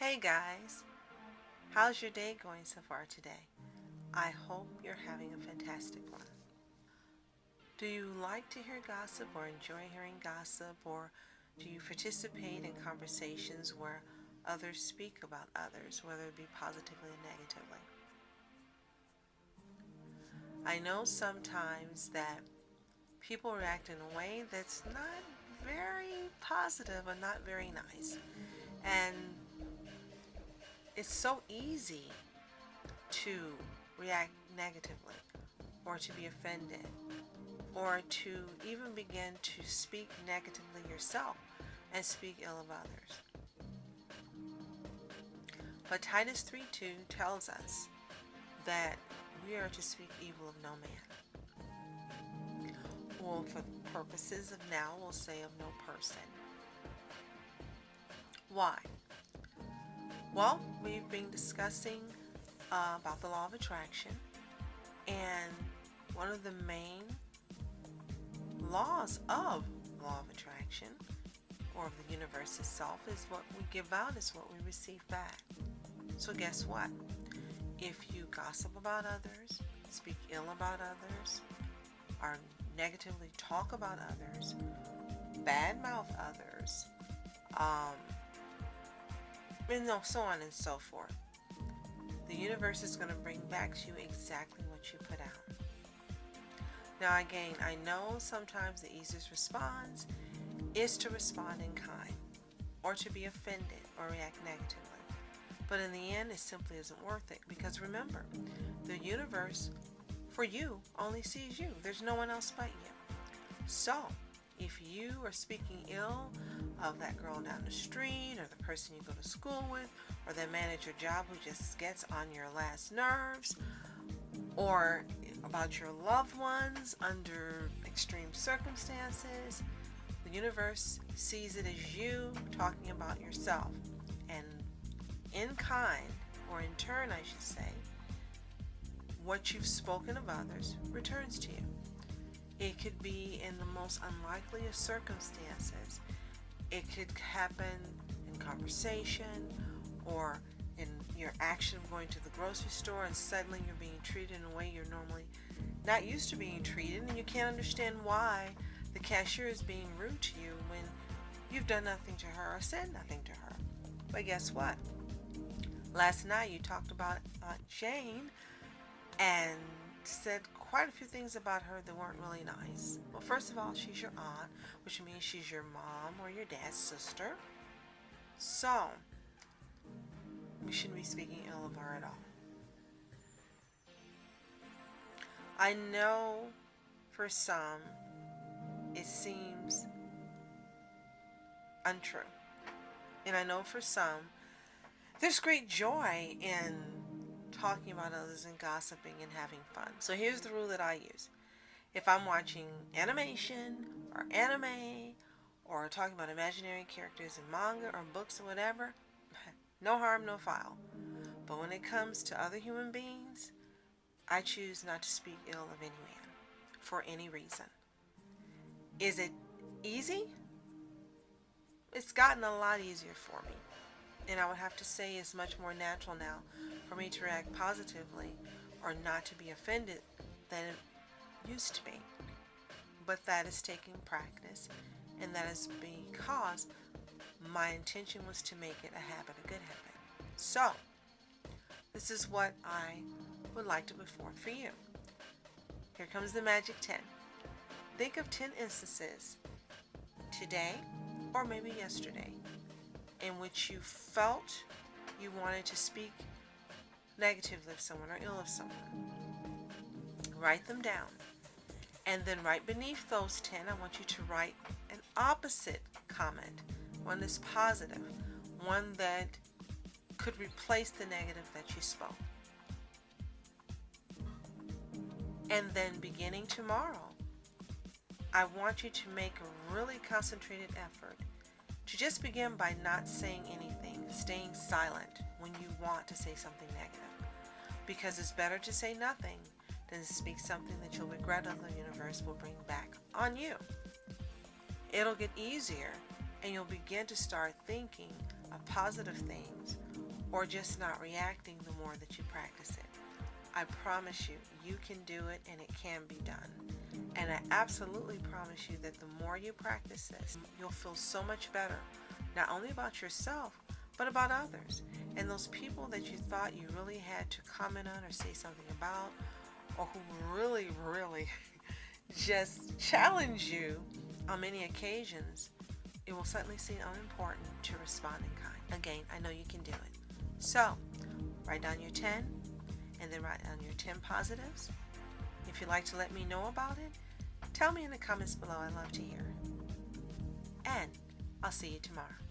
Hey guys, how's your day going so far today? I hope you're having a fantastic one. Do you like to hear gossip or enjoy hearing gossip, or do you participate in conversations where others speak about others, whether it be positively or negatively? I know sometimes that people react in a way that's not very positive or not very nice. And it's so easy to react negatively or to be offended or to even begin to speak negatively yourself and speak ill of others. But Titus 3:2 tells us that we are to speak evil of no man. Well, for purposes of now, we'll say of no person. Why? Well, we've been discussing about the law of attraction, and one of the main laws of law of attraction, or of the universe itself, is what we give out is what we receive back. So guess what? If you gossip about others, speak ill about others, or negatively talk about others, badmouth others, and so on and so forth, the universe is going to bring back to you exactly what you put out. Now again, I know sometimes the easiest response is to respond in kind, or to be offended or react negatively. But in the end, it simply isn't worth it, because remember, the universe for you only sees you. There's no one else but you. So if you are speaking ill of that girl down the street, or the person you go to school with, or that man at your job who just gets on your last nerves, or about your loved ones under extreme circumstances, the universe sees it as you talking about yourself. And in kind, or in turn I should say, what you've spoken of others returns to you. It could be in the most unlikely of circumstances. It could happen in conversation, or in your action of going to the grocery store, and suddenly you're being treated in a way you're normally not used to being treated, and you can't understand why the cashier is being rude to you when you've done nothing to her or said nothing to her. But guess what? Last night you talked about Aunt Jane and said quite a few things about her that weren't really nice. Well, first of all, she's your aunt, which means she's your mom or your dad's sister. So we shouldn't be speaking ill of her at all. I know for some it seems untrue. And I know for some there's great joy in talking about others and gossiping and having fun. So here's the rule that I use. If I'm watching animation or anime, or talking about imaginary characters in manga or books or whatever, no harm, no foul. But when it comes to other human beings, I choose not to speak ill of any man for any reason. Is it easy? It's gotten a lot easier for me. And I would have to say it's much more natural now for me to react positively or not to be offended than it used to be. But that is taking practice, and that is because my intention was to make it a habit, a good habit. So this is what I would like to put forth for you. Here comes the magic 10. Think of 10 instances today, or maybe yesterday, in which you felt you wanted to speak negatively of someone or ill of someone. Write them down. And then right beneath those 10, I want you to write an opposite comment, one that's positive, one that could replace the negative that you spoke. And then beginning tomorrow, I want you to make a really concentrated effort to just begin by not saying anything, staying silent when you want to say something negative. Because it's better to say nothing than to speak something that you'll regret and the universe will bring back on you. It'll get easier, and you'll begin to start thinking of positive things or just not reacting the more that you practice it. I promise you, you can do it and it can be done. And I absolutely promise you that the more you practice this, you'll feel so much better, not only about yourself, but about others. And those people that you thought you really had to comment on or say something about, or who really, really just challenge you on many occasions, it will suddenly seem unimportant to respond in kind. Again, I know you can do it. So, write down your 10, and then write down your 10 positives. If you'd like to let me know about it, tell me in the comments below. I'd love to hear. And I'll see you tomorrow.